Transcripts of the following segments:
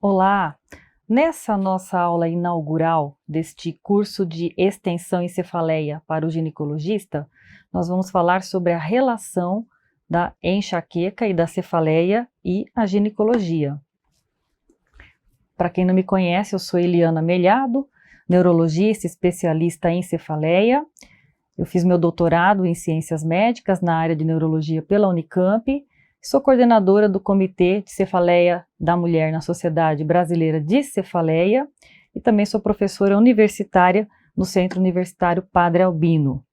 Olá! Nessa nossa aula inaugural deste curso de extensão em cefaleia para o ginecologista, nós vamos falar sobre a relação da enxaqueca e da cefaleia e a ginecologia. Para quem não me conhece, eu sou Eliana Melhado, neurologista especialista em cefaleia. Eu fiz meu doutorado em ciências médicas na área de neurologia pela Unicamp. Sou coordenadora do Comitê de Cefaleia da Mulher na Sociedade Brasileira de Cefaleia e também sou professora universitária no Centro Universitário Padre Albino.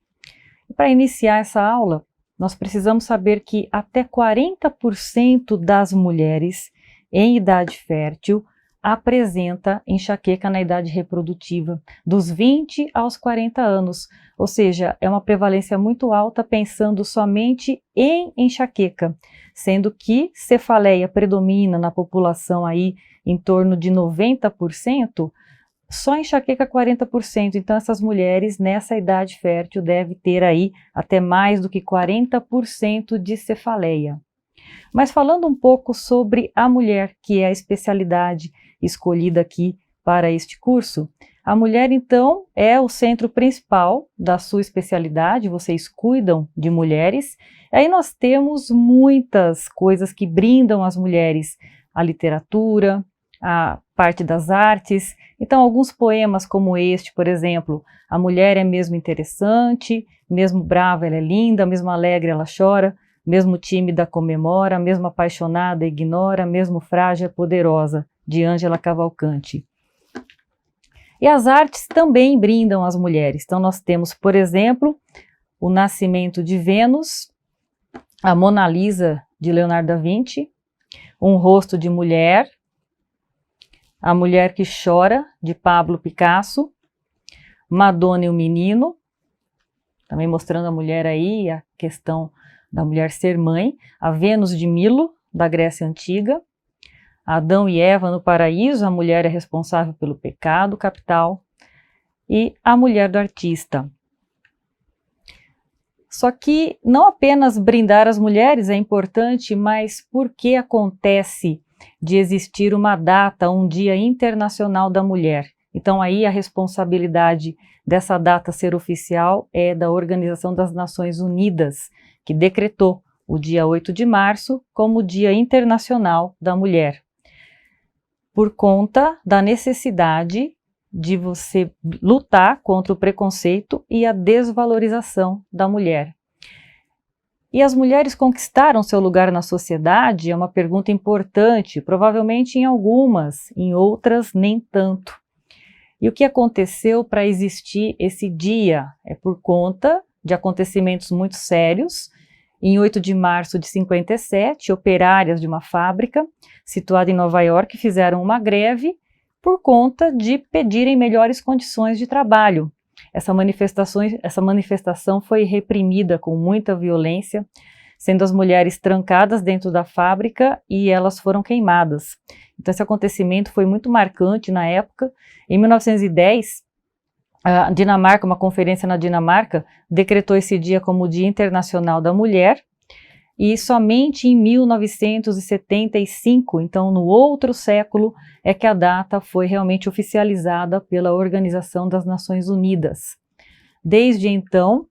Para iniciar essa aula, nós precisamos saber que até 40% das mulheres em idade fértil apresenta enxaqueca na idade reprodutiva, dos 20 aos 40 anos, ou seja, é uma prevalência muito alta pensando somente em enxaqueca, sendo que cefaleia predomina na população aí em torno de 90%, só enxaqueca 40%, então essas mulheres nessa idade fértil devem ter aí até mais do que 40% de cefaleia. Mas falando um pouco sobre a mulher, que é a especialidade escolhida aqui para este curso, a mulher então é o centro principal da sua especialidade, vocês cuidam de mulheres, aí nós temos muitas coisas que brindam as mulheres, a literatura, a parte das artes, então alguns poemas como este, por exemplo, a mulher é mesmo interessante, mesmo brava ela é linda, mesmo alegre ela chora, mesmo tímida comemora, mesmo apaixonada ignora, mesmo frágil é poderosa, de Ângela Cavalcanti. E as artes também brindam as mulheres, então nós temos, por exemplo, o Nascimento de Vênus, a Mona Lisa de Leonardo da Vinci, Um Rosto de Mulher, A Mulher que Chora, de Pablo Picasso, Madonna e o Menino, também mostrando a mulher aí, a questão da mulher ser mãe, a Vênus de Milo, da Grécia Antiga, Adão e Eva no Paraíso, a mulher é responsável pelo pecado capital, e a Mulher do Artista. Só que não apenas brindar as mulheres é importante, mas por que acontece de existir uma data, um Dia Internacional da Mulher? Então aí a responsabilidade dessa data ser oficial é da Organização das Nações Unidas, que decretou o dia 8 de março como Dia Internacional da Mulher, por conta da necessidade de você lutar contra o preconceito e a desvalorização da mulher. E as mulheres conquistaram seu lugar na sociedade? É uma pergunta importante, provavelmente em algumas, em outras nem tanto. E o que aconteceu para existir esse dia? É por conta de acontecimentos muito sérios. Em 8 de março de 57, operárias de uma fábrica situada em Nova York fizeram uma greve por conta de pedirem melhores condições de trabalho. Essa manifestação foi reprimida com muita violência, sendo as mulheres trancadas dentro da fábrica e elas foram queimadas. Então esse acontecimento foi muito marcante na época. Em 1910, a Dinamarca, uma conferência na Dinamarca, decretou esse dia como o Dia Internacional da Mulher, e somente em 1975, então no outro século, é que a data foi realmente oficializada pela Organização das Nações Unidas. Desde então,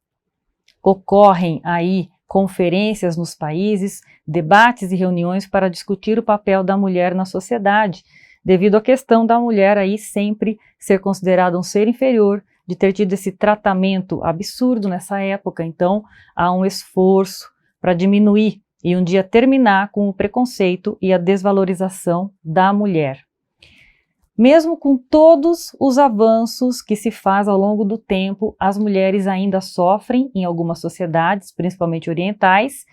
ocorrem aí conferências nos países, debates e reuniões para discutir o papel da mulher na sociedade, devido à questão da mulher aí sempre ser considerada um ser inferior, de ter tido esse tratamento absurdo nessa época. Então há um esforço para diminuir e um dia terminar com o preconceito e a desvalorização da mulher. Mesmo com todos os avanços que se faz ao longo do tempo, as mulheres ainda sofrem em algumas sociedades, principalmente orientais,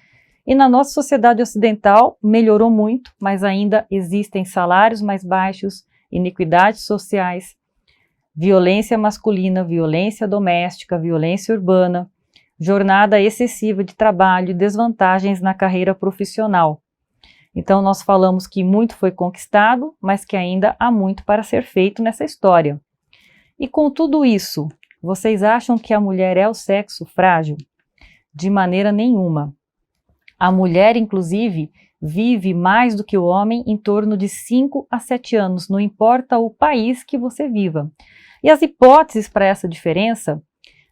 e na nossa sociedade ocidental melhorou muito, mas ainda existem salários mais baixos, iniquidades sociais, violência masculina, violência doméstica, violência urbana, jornada excessiva de trabalho e desvantagens na carreira profissional. Então nós falamos que muito foi conquistado, mas que ainda há muito para ser feito nessa história. E com tudo isso, vocês acham que a mulher é o sexo frágil? De maneira nenhuma. A mulher, inclusive, vive mais do que o homem em torno de 5 a 7 anos, não importa o país que você viva. E as hipóteses para essa diferença,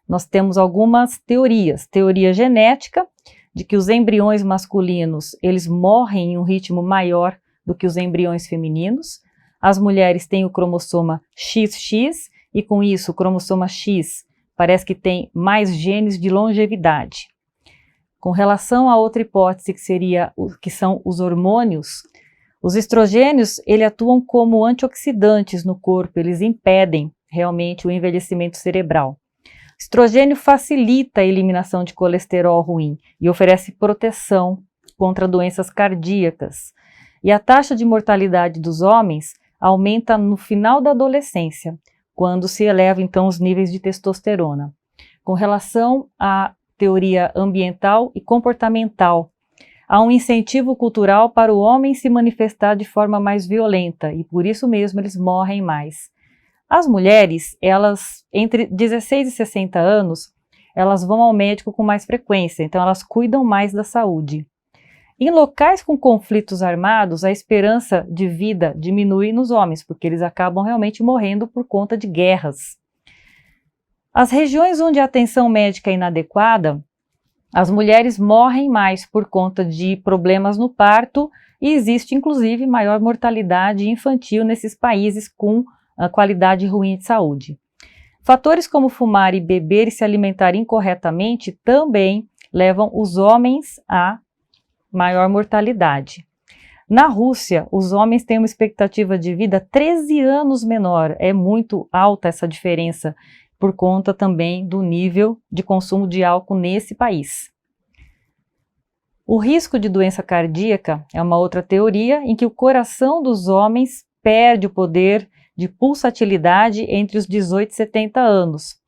nós temos algumas teorias. Teoria genética, de que os embriões masculinos, eles morrem em um ritmo maior do que os embriões femininos. As mulheres têm o cromossoma XX, e com isso o cromossoma X parece que tem mais genes de longevidade. Com relação a outra hipótese, que são os hormônios, os estrogênios, eles atuam como antioxidantes no corpo, eles impedem realmente o envelhecimento cerebral. O estrogênio facilita a eliminação de colesterol ruim e oferece proteção contra doenças cardíacas. E a taxa de mortalidade dos homens aumenta no final da adolescência, quando se eleva então os níveis de testosterona. Com relação à teoria ambiental e comportamental, há um incentivo cultural para o homem se manifestar de forma mais violenta e por isso mesmo eles morrem mais. As mulheres, elas entre 16 e 60 anos, elas vão ao médico com mais frequência, então elas cuidam mais da saúde. Em locais com conflitos armados, a esperança de vida diminui nos homens, porque eles acabam realmente morrendo por conta de guerras. As regiões onde a atenção médica é inadequada, as mulheres morrem mais por conta de problemas no parto e existe inclusive maior mortalidade infantil nesses países com a qualidade ruim de saúde. Fatores como fumar e beber e se alimentar incorretamente também levam os homens a maior mortalidade. Na Rússia, os homens têm uma expectativa de vida 13 anos menor, é muito alta essa diferença, por conta também do nível de consumo de álcool nesse país. O risco de doença cardíaca é uma outra teoria em que o coração dos homens perde o poder de pulsatilidade entre os 18 e 70 anos.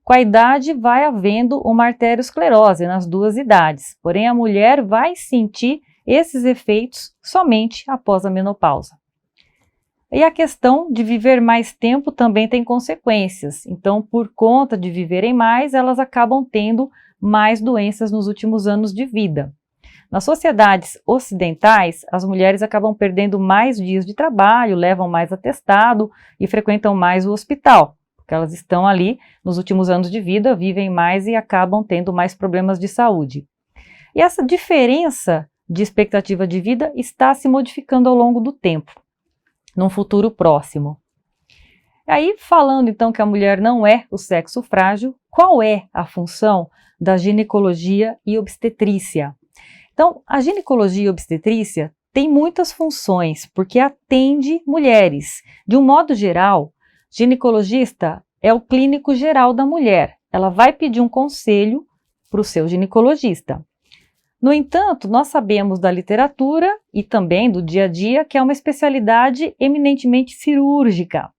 Com a idade vai havendo uma arteriosclerose nas duas idades, porém a mulher vai sentir esses efeitos somente após a menopausa. E a questão de viver mais tempo também tem consequências, então por conta de viverem mais, elas acabam tendo mais doenças nos últimos anos de vida. Nas sociedades ocidentais, as mulheres acabam perdendo mais dias de trabalho, levam mais atestado e frequentam mais o hospital, porque elas estão ali nos últimos anos de vida, vivem mais e acabam tendo mais problemas de saúde. E essa diferença de expectativa de vida está se modificando ao longo do tempo, num futuro próximo. Aí, falando então que a mulher não é o sexo frágil, qual é a função da ginecologia e obstetrícia? Então, a ginecologia e obstetrícia tem muitas funções, porque atende mulheres. De um modo geral, ginecologista é o clínico geral da mulher. Ela vai pedir um conselho para o seu ginecologista. No entanto, nós sabemos da literatura e também do dia a dia que é uma especialidade eminentemente cirúrgica.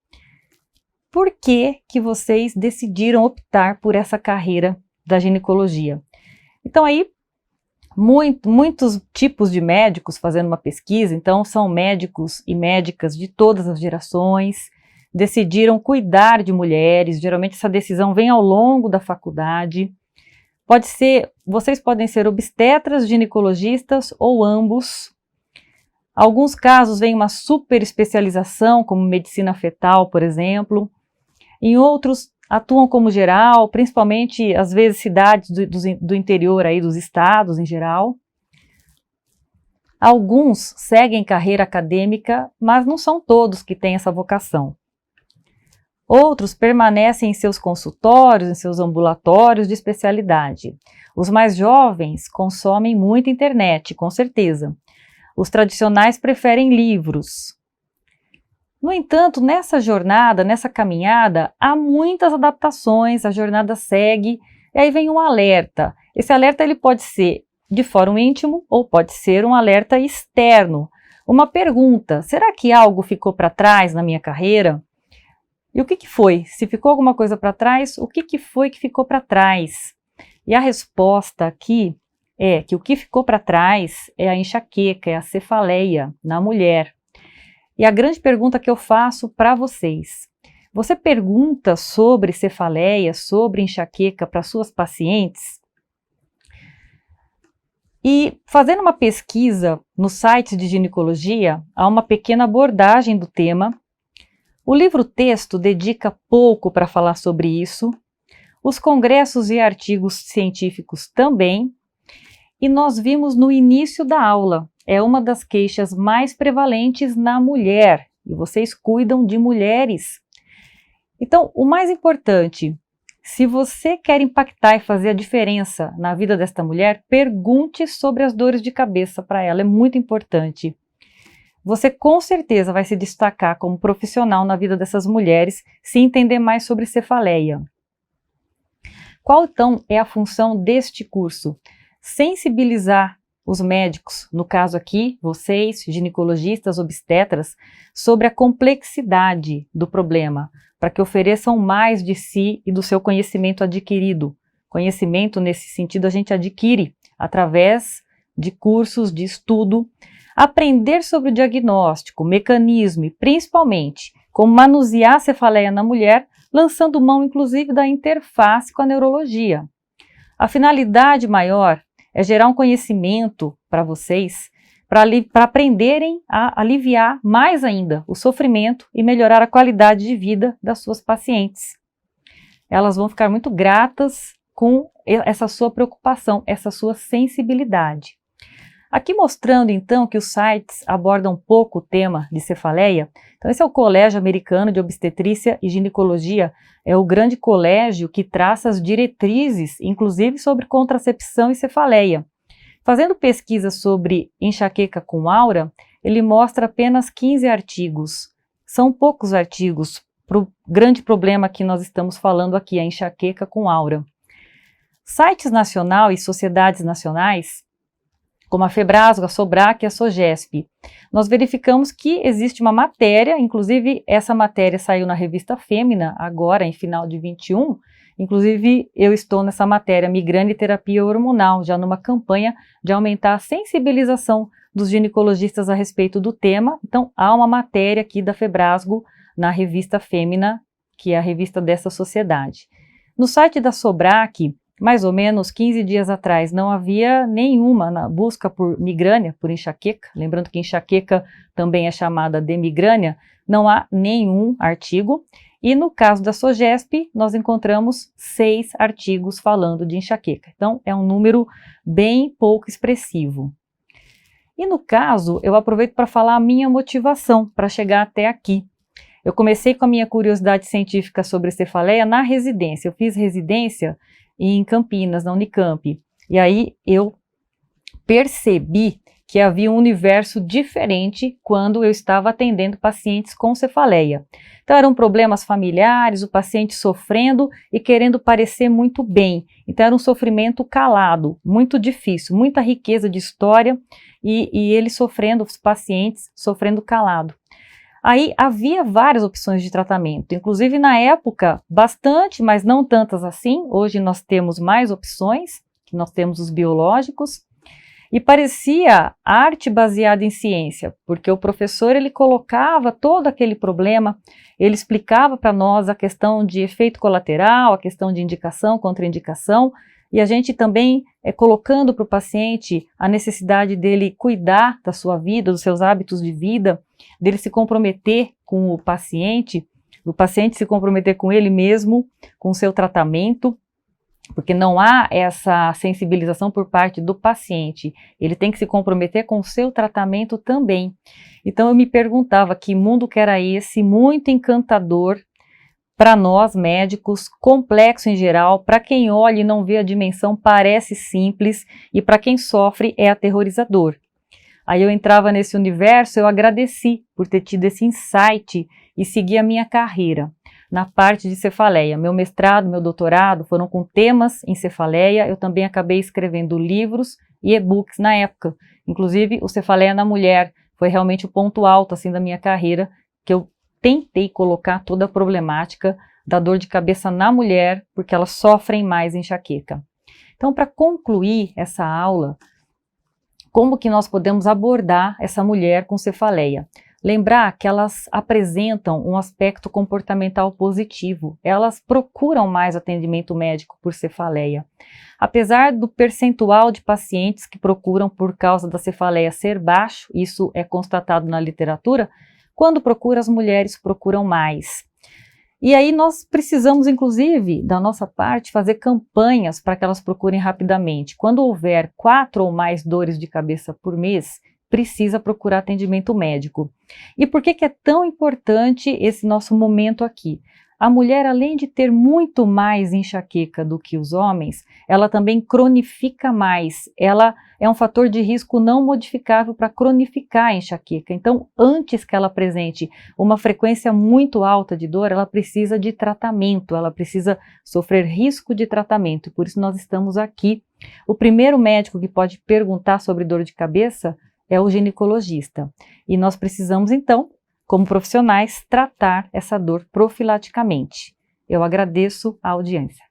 Por que que vocês decidiram optar por essa carreira da ginecologia? Então aí, muitos tipos de médicos fazendo uma pesquisa, então são médicos e médicas de todas as gerações, decidiram cuidar de mulheres, geralmente essa decisão vem ao longo da faculdade. Vocês podem ser obstetras, ginecologistas ou ambos. Alguns casos vem uma super especialização, como medicina fetal, por exemplo. Em outros, atuam como geral, principalmente, às vezes, cidades do interior aí, dos estados em geral. Alguns seguem carreira acadêmica, mas não são todos que têm essa vocação. Outros permanecem em seus consultórios, em seus ambulatórios de especialidade. Os mais jovens consomem muita internet, com certeza. Os tradicionais preferem livros. No entanto, nessa jornada, nessa caminhada, há muitas adaptações, a jornada segue, e aí vem um alerta. Esse alerta ele pode ser de fórum íntimo ou pode ser um alerta externo. Uma pergunta, será que algo ficou para trás na minha carreira? E o que foi? Se ficou alguma coisa para trás, o que foi que ficou para trás? E a resposta aqui é que o que ficou para trás é a enxaqueca, é a cefaleia na mulher. E a grande pergunta que eu faço para vocês, você pergunta sobre cefaleia, sobre enxaqueca para suas pacientes? E fazendo uma pesquisa no site de ginecologia, há uma pequena abordagem do tema. O livro-texto dedica pouco para falar sobre isso, os congressos e artigos científicos também, e nós vimos no início da aula, é uma das queixas mais prevalentes na mulher, e vocês cuidam de mulheres. Então, o mais importante, se você quer impactar e fazer a diferença na vida desta mulher, pergunte sobre as dores de cabeça para ela, é muito importante. Você com certeza vai se destacar como profissional na vida dessas mulheres se entender mais sobre cefaleia. Qual então é a função deste curso? Sensibilizar os médicos, no caso aqui, vocês, ginecologistas, obstetras, sobre a complexidade do problema, para que ofereçam mais de si e do seu conhecimento adquirido. Conhecimento, nesse sentido, a gente adquire através de cursos de estudo, aprender sobre o diagnóstico, mecanismo e, principalmente, como manusear a cefaleia na mulher, lançando mão, inclusive, da interface com a neurologia. A finalidade maior é gerar um conhecimento para vocês, para aprenderem a aliviar mais ainda o sofrimento e melhorar a qualidade de vida das suas pacientes. Elas vão ficar muito gratas com essa sua preocupação, essa sua sensibilidade. Aqui mostrando então que os sites abordam pouco o tema de cefaleia. Então esse é o Colégio Americano de Obstetrícia e Ginecologia, é o grande colégio que traça as diretrizes, inclusive sobre contracepção e cefaleia. Fazendo pesquisa sobre enxaqueca com aura, ele mostra apenas 15 artigos. São poucos artigos para o grande problema que nós estamos falando aqui, a enxaqueca com aura. Sites nacionais e sociedades nacionais, como a Febrasgo, a Sobrac e a Sogesp, nós verificamos que existe uma matéria, inclusive essa matéria saiu na revista Fêmina, agora em final de 21, inclusive eu estou nessa matéria, migrânia e terapia hormonal, já numa campanha de aumentar a sensibilização dos ginecologistas a respeito do tema. Então há uma matéria aqui da Febrasgo na revista Fêmina, que é a revista dessa sociedade. No site da Sobrac, mais ou menos 15 dias atrás, não havia nenhuma na busca por migrânia, por enxaqueca, lembrando que enxaqueca também é chamada de migrânia, não há nenhum artigo, e no caso da Sogesp, nós encontramos 6 artigos falando de enxaqueca, então é um número bem pouco expressivo. E no caso, eu aproveito para falar a minha motivação para chegar até aqui. Eu comecei com a minha curiosidade científica sobre cefaleia na residência, eu fiz residência em Campinas, na Unicamp, e aí eu percebi que havia um universo diferente quando eu estava atendendo pacientes com cefaleia. Então eram problemas familiares, o paciente sofrendo e querendo parecer muito bem, então era um sofrimento calado, muito difícil, muita riqueza de história e eles sofrendo, os pacientes sofrendo calado. Aí havia várias opções de tratamento, inclusive na época bastante, mas não tantas assim. Hoje nós temos mais opções, nós temos os biológicos, e parecia arte baseada em ciência, porque o professor ele colocava todo aquele problema, ele explicava para nós a questão de efeito colateral, a questão de indicação, contraindicação, e a gente também colocando para o paciente a necessidade dele cuidar da sua vida, dos seus hábitos de vida, dele se comprometer com o paciente se comprometer com ele mesmo, com o seu tratamento, porque não há essa sensibilização por parte do paciente, ele tem que se comprometer com o seu tratamento também. Então eu me perguntava que mundo que era esse, muito encantador, para nós médicos, complexo em geral, para quem olha e não vê a dimensão parece simples e para quem sofre é aterrorizador. Aí eu entrava nesse universo, eu agradeci por ter tido esse insight e seguir a minha carreira na parte de cefaleia. Meu mestrado, meu doutorado foram com temas em cefaleia, eu também acabei escrevendo livros e e-books na época. Inclusive o Cefaleia na Mulher foi realmente o ponto alto assim da minha carreira, que eu tentei colocar toda a problemática da dor de cabeça na mulher, porque elas sofrem mais enxaqueca. Então, para concluir essa aula, como que nós podemos abordar essa mulher com cefaleia? lembrar que elas apresentam um aspecto comportamental positivo, elas procuram mais atendimento médico por cefaleia. Apesar do percentual de pacientes que procuram por causa da cefaleia ser baixo, isso é constatado na literatura, quando procura, as mulheres procuram mais. E aí nós precisamos, inclusive, da nossa parte, fazer campanhas para que elas procurem rapidamente. Quando houver 4 ou mais dores de cabeça por mês, precisa procurar atendimento médico. E por que é tão importante esse nosso momento aqui? A mulher, além de ter muito mais enxaqueca do que os homens, ela também cronifica mais. Ela é um fator de risco não modificável para cronificar a enxaqueca. Então, antes que ela apresente uma frequência muito alta de dor, ela precisa de tratamento, ela precisa sofrer risco de tratamento. Por isso nós estamos aqui. O primeiro médico que pode perguntar sobre dor de cabeça é o ginecologista. E nós precisamos, então, como profissionais, tratar essa dor profilaticamente. Eu agradeço a audiência.